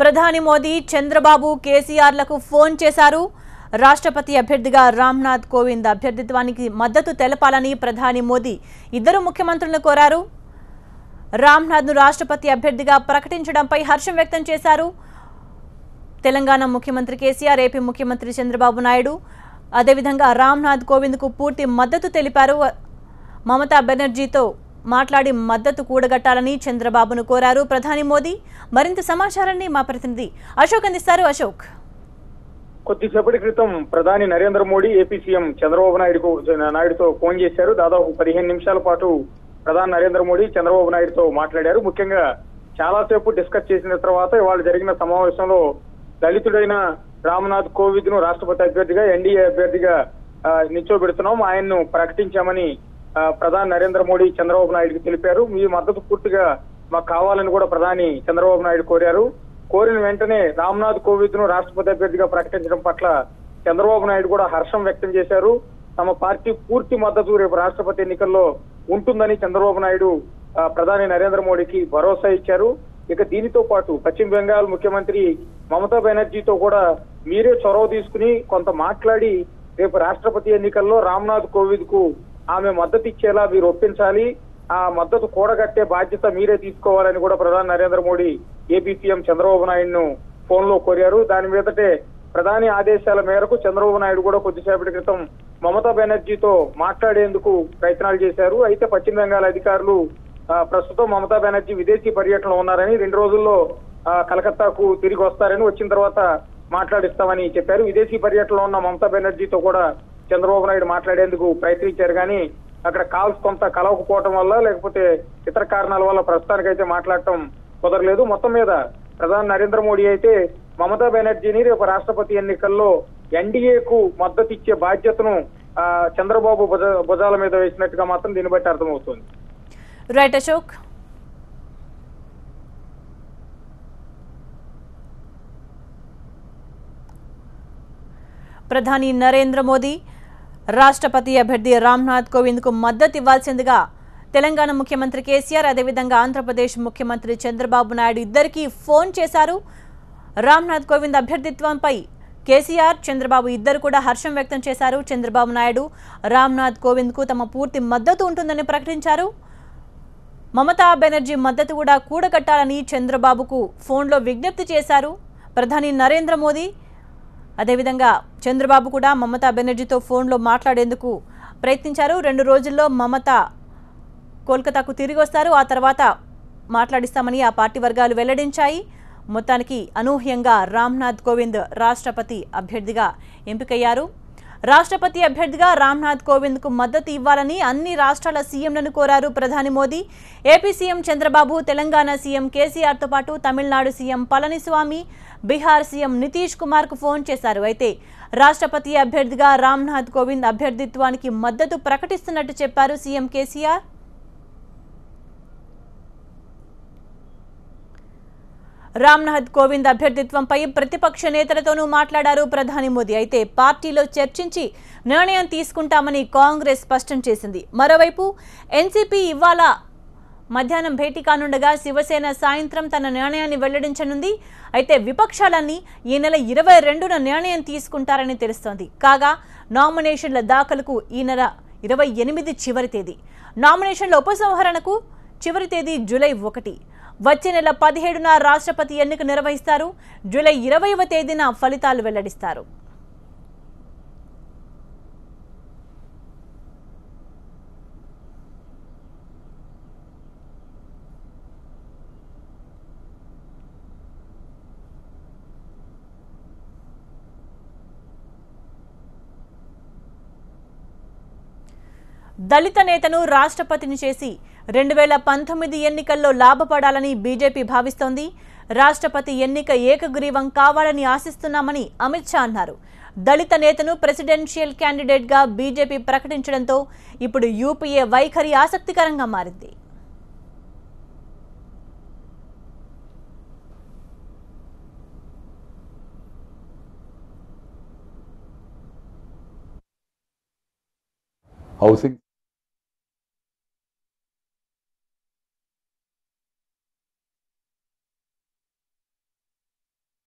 ప్రధాని మోదీ చంద్రబాబు కేసీఆర్లకు ఫోన్ చేశారు. రాష్ట్రపతి అభ్యర్థిగా రామ్నాథ్ కోవింద్ అభ్యర్థిత్వానికి మద్దతు తెలపాలని ప్రధాని మోదీ ఇద్దరు ముఖ్యమంత్రులను కోరారు. రామ్నాథ్ను రాష్ట్రపతి అభ్యర్థిగా ప్రకటించడంపై హర్షం వ్యక్తం చేశారు. తెలంగాణ ముఖ్యమంత్రి కేసీఆర్, ఏపీ ముఖ్యమంత్రి చంద్రబాబు నాయుడు అదేవిధంగా రామ్నాథ్ కోవింద్కు పూర్తి మద్దతు తెలిపారు. మమతా బెనర్జీతో మాట్లాడి మద్దతు కూడగట్టాలని చంద్రబాబును కోరారు ప్రధాని మోదీ. మరింత సమాచారాన్ని మా ప్రతినిధి అశోక్ అందిస్తారు. అశోక్, కొద్దిసేపటి క్రితం ప్రధాని నరేంద్ర మోడీ ఏపీ సీఎం చంద్రబాబు నాయుడుతో ఫోన్ చేశారు. దాదాపు 15 నిమిషాల పాటు ప్రధాని నరేంద్ర మోడీ చంద్రబాబు నాయుడుతో మాట్లాడారు. ముఖ్యంగా చాలాసేపు డిస్కస్ చేసిన తర్వాత ఇవాళ జరిగిన సమావేశంలో దళితుడైన రామ్నాథ్ కోవింద్ ను రాష్ట్రపతి అభ్యర్థిగా, ఎన్డీఏ అభ్యర్థిగా నిల్చోబెడుతున్నాం, ఆయన్ను ప్రకటించామని ప్రధాని నరేంద్ర మోడీ చంద్రబాబు నాయుడుకి తెలిపారు. మీ మద్దతు పూర్తిగా మాకు కావాలని కూడా ప్రధాని చంద్రబాబు నాయుడు కోరారు. కోరిన వెంటనే రామ్నాథ్ కోవింద్ ను రాష్ట్రపతి అభ్యర్థిగా ప్రకటించడం పట్ల చంద్రబాబు నాయుడు కూడా హర్షం వ్యక్తం చేశారు. తమ పార్టీ పూర్తి మద్దతు రేపు రాష్ట్రపతి ఎన్నికల్లో ఉంటుందని చంద్రబాబు నాయుడు ప్రధాని నరేంద్ర మోడీకి భరోసా ఇచ్చారు. ఇక దీనితో పాటు పశ్చిమ బెంగాల్ ముఖ్యమంత్రి మమతా బెనర్జీతో కూడా మీరే చొరవ తీసుకుని కొంత మాట్లాడి రేపు రాష్ట్రపతి ఎన్నికల్లో రామ్నాథ్ కోవింద్ కు ఆమె మద్దతు ఇచ్చేలా మీరు ఒప్పించాలి, ఆ మద్దతు కూడగట్టే బాధ్యత మీరే తీసుకోవాలని కూడా ప్రధాని నరేంద్ర మోడీ ఏపీ సీఎం చంద్రబాబు నాయుడును ఫోన్ లో కోరారు. దాని మీదటే ప్రధాని ఆదేశాల మేరకు చంద్రబాబు నాయుడు కూడా కొద్దిసేపటి క్రితం మమతా బెనర్జీతో మాట్లాడేందుకు ప్రయత్నాలు చేశారు. అయితే పశ్చిమ బెంగాల్ అధికారులు ప్రస్తుతం మమతా బెనర్జీ విదేశీ పర్యటనలో ఉన్నారని, 2 రోజుల్లో కలకత్తాకు తిరిగి వస్తారని, వచ్చిన తర్వాత మాట్లాడిస్తామని చెప్పారు. విదేశీ పర్యటనలో ఉన్న మమతా బెనర్జీతో కూడా చంద్రబాబు నాయుడు మాట్లాడేందుకు ప్రయత్నించారు. కానీ అక్కడ కాల్స్ కొంత కలవకపోవటం వల్ల లేకపోతే ఇతర కారణాల వల్ల ప్రస్తుతానికైతే మాట్లాడటం కుదరలేదు. మొత్తం మీద ప్రధాని నరేంద్ర మోడీ అయితే మమతా బెనర్జీని రేపు రాష్ట్రపతి ఎన్నికల్లో ఎన్డీఏకు మద్దతు ఇచ్చే బాధ్యతను చంద్రబాబు భుజాల మీద వేసినట్టుగా మాత్రం దీన్ని బట్టి అర్థమవుతుంది. రైట్ అశోక్. ప్రధాని నరేంద్ర మోదీ రాష్ట్రపతి అభ్యర్థి రామ్నాథ్ కోవింద్కు మద్దతు ఇవ్వాల్సిందిగా తెలంగాణ ముఖ్యమంత్రి కేసీఆర్, అదేవిధంగా ఆంధ్రప్రదేశ్ ముఖ్యమంత్రి చంద్రబాబు నాయుడు ఇద్దరికీ ఫోన్ చేశారు. రామ్నాథ్ కోవింద్ అభ్యర్థిత్వంపై కేసీఆర్, చంద్రబాబు ఇద్దరు కూడా హర్షం వ్యక్తం చేశారు. చంద్రబాబు నాయుడు రామ్నాథ్ కోవింద్కు తమ పూర్తి మద్దతు ఉంటుందని ప్రకటించారు. మమతా బెనర్జీ మద్దతు కూడా కూడగట్టాలని చంద్రబాబుకు ఫోన్లో విజ్ఞప్తి చేశారు ప్రధాని నరేంద్ర మోదీ. అదేవిధంగా చంద్రబాబు కూడా మమతా బెనర్జీతో ఫోన్లో మాట్లాడేందుకు ప్రయత్నించారు. 2 రోజుల్లో మమతా కోల్కతాకు తిరిగి వస్తారు, ఆ తర్వాత మాట్లాడిస్తామని ఆ పార్టీ వర్గాలు వెల్లడించాయి. మొత్తానికి అనూహ్యంగా రామ్నాథ్ కోవింద్ రాష్ట్రపతి అభ్యర్థిగా ఎంపికయ్యారు. రాష్ట్రపతి అభ్యర్థిగా రామ్నాథ్ కోవింద్కు మద్దతు ఇవ్వాలని అన్ని రాష్ట్రాల సీఎంలను కోరారు ప్రధాని Modi. AP CM Chandrababu, Telangana CM కేసీఆర్తో పాటు తమిళనాడు సీఎం పళనిస్వామి, బీహార్ సీఎం నితీష్ కుమార్కు ఫోన్ చేశారు. అయితే రాష్ట్రపతి అభ్యర్థిగా రామ్నాథ్ కోవింద్ అభ్యర్థిత్వానికి మద్దతు ప్రకటిస్తున్నట్టు చెప్పారు సీఎం కేసీఆర్. రామ్నాథ్ కోవింద్ అభ్యర్థిత్వంపై ప్రతిపక్ష నేతలతోనూ మాట్లాడారు ప్రధాని మోదీ. అయితే పార్టీలో చర్చించి నిర్ణయం తీసుకుంటామని కాంగ్రెస్ స్పష్టం చేసింది. మరోవైపు ఎన్సీపీ ఇవాళ మధ్యాహ్నం భేటీ కానుండగా శివసేన సాయంత్రం తన నిర్ణయాన్ని వెల్లడించనుంది. అయితే విపక్షాలన్నీ ఈ నెల 22న నిర్ణయం తీసుకుంటారని తెలుస్తోంది. కాగా నామినేషన్ల దాఖలుకు ఈ నెల 28 చివరి తేదీ. నామినేషన్ల ఉపసంహరణకు చివరి తేదీ జూలై 1. వచ్చే నెల 17న రాష్ట్రపతి ఎన్నిక నిర్వహిస్తారు. జూలై 20వ తేదీన ఫలితాలు వెల్లడిస్తారు. దళిత నేతను రాష్ట్రపతిని చేసి 2019 ఎన్నికల్లో లాభపడాలని బీజేపీ భావిస్తోంది. రాష్ట్రపతి ఎన్నిక ఏకగ్రీవం కావాలని ఆశిస్తున్నామని అమిత్ షా అన్నారు. దళిత నేతను ప్రెసిడెన్షియల్ క్యాండిడేట్గా బీజేపీ ప్రకటించడంతో ఇప్పుడు యూపీఏ వైఖరి ఆసక్తికరంగా మారింది. housing